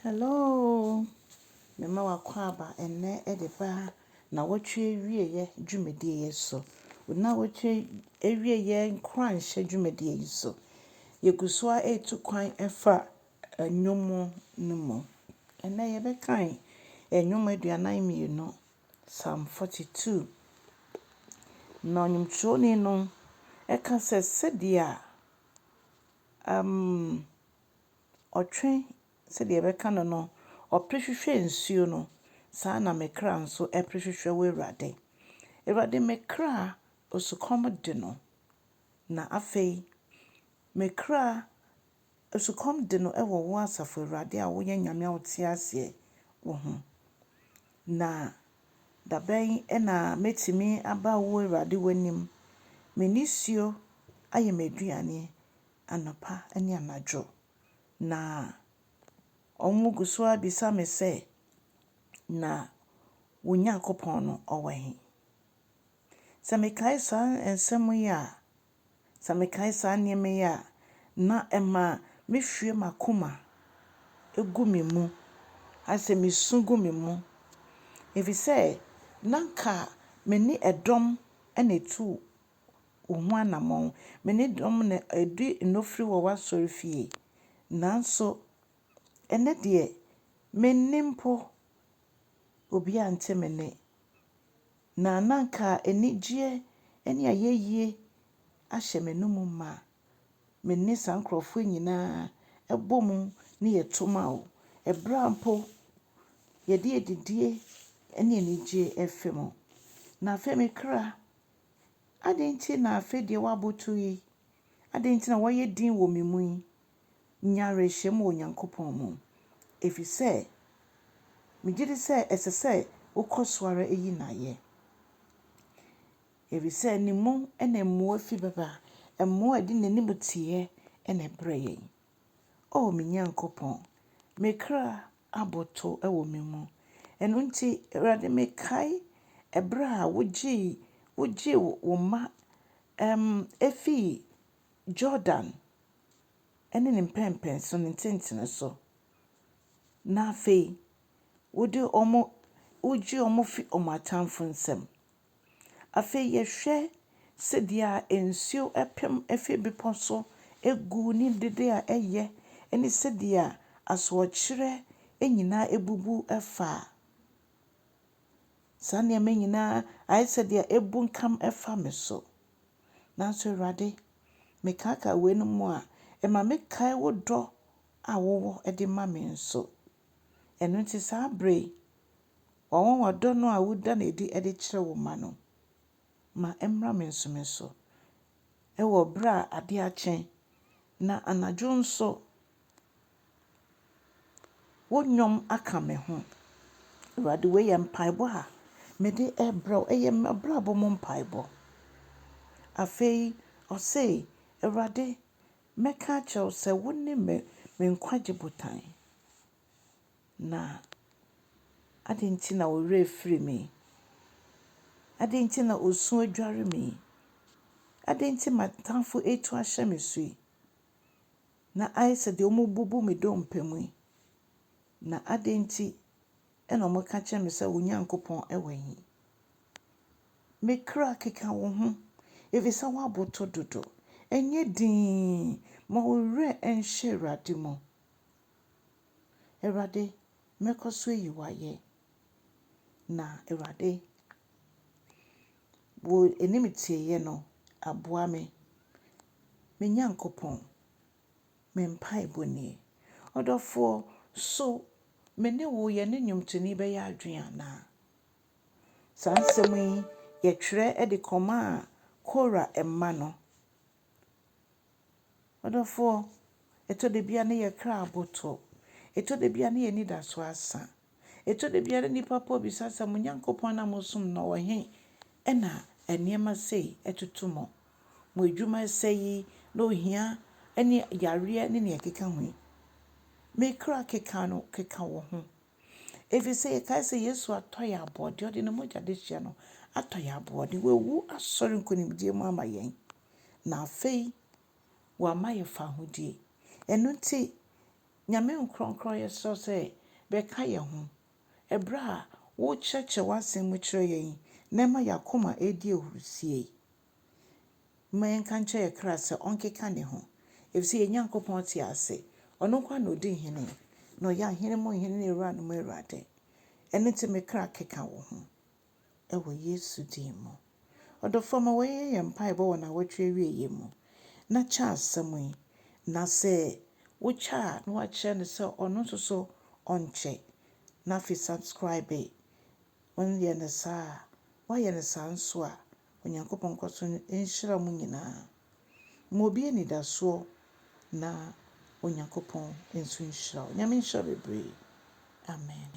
Hello, mema Akwaaba ene edeba na wotwe wieye dwumedie so. Na wotwe ewieye nkranhye dwumedie so. Yeguso a etu kwan efa Ndwom no mu. Ene ye bekan Ndwom aduanan mienu Psalm 42. Na onyumtwerɛni no eka sɛ sedia ɔtwe sedia bɛka no ɔprehwehwɛ nsuo no saa na mekra nso ɛprehwehwɛ wɔ Awurade. Awurade mekra osukɔm de no na afei mekra osukɔm de no ɛwɔ wo asafo Awurade a woyɛ nyame a wote ase wo ho. Na dabɛn ɛna metimi aba wo Awurade w'anim. Menisuo ayɛ m'aduane anɔpa ne anadwo. Na ɔmo guso abisa me sɛ na wo Nyankopɔn no ɔwɔ he. Sɛ mekae saa nsɛm yi a, sɛ mekae saa nneɛma yi a, na ɛma mehwie m'akoma egu me mu. Asɛ mesu gu me mu. Efisɛ na nka m'ani ɛdɔm ɛna etu wo ho anamɔn. M'ani dɔm na edi nnofiri wɔ w'asɔre fie. Nanso ene deɛ menni mpo obi ante me ne. Na nanka enigye ene ayɛyie ahyɛ m'anum ma menni saa nkurɔfoɔ nyinaa ɛbɔ mu ne yɛto ma wo. Ɛbra mpo yɛde adidie ene enigye ɛfɛ mu. Na afei mekra adɛn nti na afei deɛ waboto yi, adɛn nti na wɔyɛ din wɔ me mu yi, nyarehyɛ mu wɔ Nyankopɔn mu. Efisɛ megye di sɛ ɛsɛ sɛ wokɔ so ara eyi na ayɛ. Efisɛ ne mu ɛna mmoa fi bɛba. Mmoa de n'anim teɛ ɛna ɛbrɛ yɛn. O me Nyankopɔn, mekra aboto ɛwɔ me mu. Ɛno nti Awurade mekae ɛbrɛ a wogyee wo ma efi Jordan ɛne ne mpɛmpɛn so ne ntentene so. Na afei wogye ɔmo fi ɔmo atamfo nsam. Afei yɛhwɛ sɛdeɛ nsuo ɛpem efi bepɔ so egu ne dede a ɛyɛ ɛne sɛdeɛ asoɔkyerɛ nyinaa ebubu ɛfa. Saa nneɛma nyinaa ayɛ sɛdeɛ ebu nkam ɛfa me so. Nanso Awurade mekaka w'anim mu a ɛma mekae wo dɔ a wowɔ ɛde ma me nso. Ɛno nti saa bere wɔdɔ no a woda no edi ɛde kyerɛ wo ma no. Ma ɛmmra me nso me so. Ɛwɔ bere a ade akye na anadwo nso wo nnwom aka me ho. Awurade wei yɛ mpaebɔ a mede ɛbrɛ wo. Ɛyɛ m'abrabɔ mu mpaebɔ. Afei ɔse Awurade mɛka akyerɛ wo sɛ wo ne me nkwagye botan. Na adɛn nti na wo werɛ firi me? Adɛn nti na osu adware me? Adɛn nti m'atamfo etu ahyɛ me so yi? Na ayɛ sɛ deɛ ɔmo bubu me dompa mu yi. Na adɛn nti ɛna ɔmo ka kyerɛ me sɛ wo Nyankopɔn ɛwɔ he? Mekra keka wo ho. Efisɛ woaboto dodo. Ɛnyɛ din. Ma wo werɛ ɛnhyɛ Awurade mu. Awurade mɛkɔ so ayi wo ayɛ. Na Awurade wo enim tieyɛ no aboa me. Me Nyankopɔn me mpaebɔ nie. Ɔdɔfoɔ so me ne wo yɛ ne nnwomtoni bɛyɛ adwen ana. Saa nsɛm yi yɛtwerɛ ɛde kɔma a Kora ɛmma no. Ɔdɔfoɔ ɛtɔ da bia ne yɛkra aboto. Ɛtɔ da bia ne yɛni da so asa. Ɛtɔ da bia ne nipa po bisa sɛ mo Nyankopɔn na mo som no wɔ he? Ɛna nneɛma sei ɛtoto mo. Mo adwuma sɛ yi na ohia ɛne yareɛ ne ɛkeka ho yi. Mekra keka wo ho. Efisɛ yɛkae sɛ Yesu atɔ yɛ aboɔde ɔde ne mogya de hyia no atɔ yɛ aboɔde. Wawu asɔre nkonimdie mu ama yɛn. Na afei wama yɛ fa ahodie. Ɛno nti Nyame nkronkron yɛsrɛ sɛ bɛka yɛn ho. Ɛberɛ a wokyerɛkyerɛ w'asɛm mu kyerɛ yɛn na ɛma yɛakoma ɛdi ahurusie. Ma yɛnka nkyerɛ yɛ kra sɛ ɔnkeka ne ho. Ɛfisɛ yɛn Nyankopɔn te ase. Ɔno nkwa na ɔdi hene. Na ɔyɛ ahene mu hene ne awura no mu awurade. Ɛno nti me kra keka wo ho. Ɛwɔ Yesu din mu. Ɔdɔfoɔ ma wɔyɛ yɛn mpaebɔ wɔ n'awɔtwe awieeɛ mu. Na kyɛ asɛm yi. Na sɛ wokyɛ a na wakyerɛ no sɛ ɔno nso so ɔnkyɛ. Na afei subscribe. Wonyɛ no saa a, woayɛ no saa nso a, Onyankopɔn nkɔ so nhyira mu nyinaa. Ma obi anidasoɔ na Onyankopɔn nso nhyira wo. Nyame nhyira bebree. Amen.